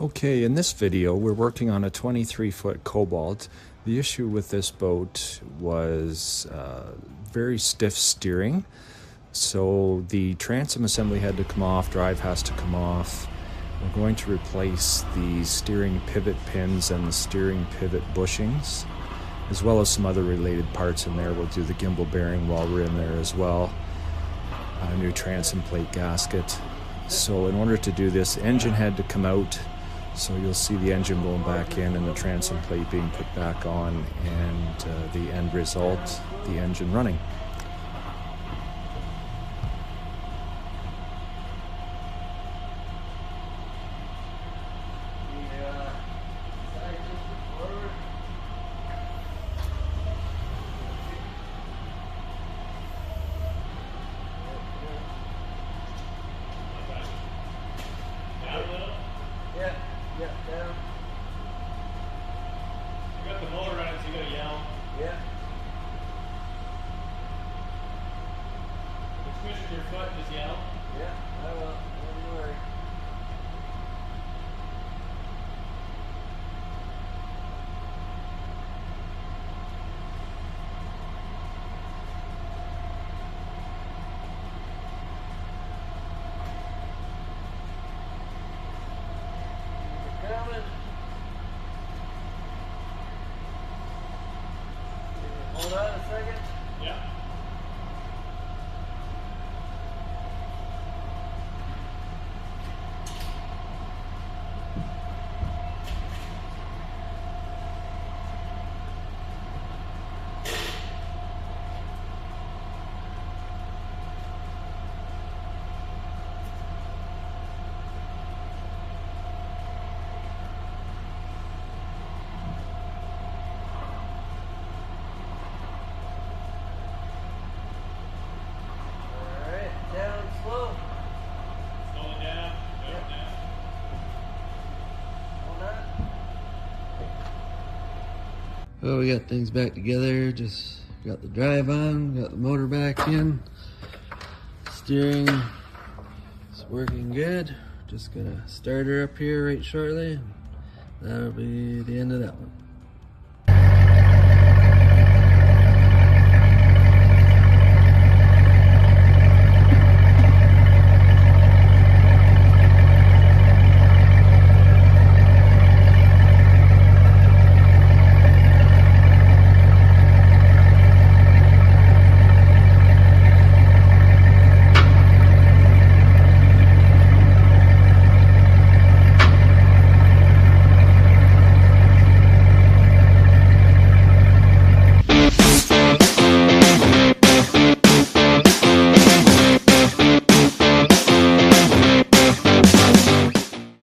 Okay, in this video we're working on a 23-foot Cobalt. The issue with this boat was very stiff steering, so the transom assembly had to come off, drive has to come off. We're going to replace the steering pivot pins and the steering pivot bushings, as well as some other related parts in there. We'll do the gimbal bearing while we're in there as well. A new transom plate gasket. So in order to do this, the engine had to come out. So you'll see the engine going back in and the transom plate being put back on, and the end result, the engine running. Yeah, down. You got the motor running, so you gotta yell. Yeah. If you push with your foot, just yell. Yeah, I will. Don't you worry. Coming. Hold on a second. Yeah. Down slow. Slow it down. Go Yep. down. Hold on. Well, we got things back together. Just got the drive on, got the motor back in. Steering is working good. Just gonna start her up here right shortly. That'll be the end of that one.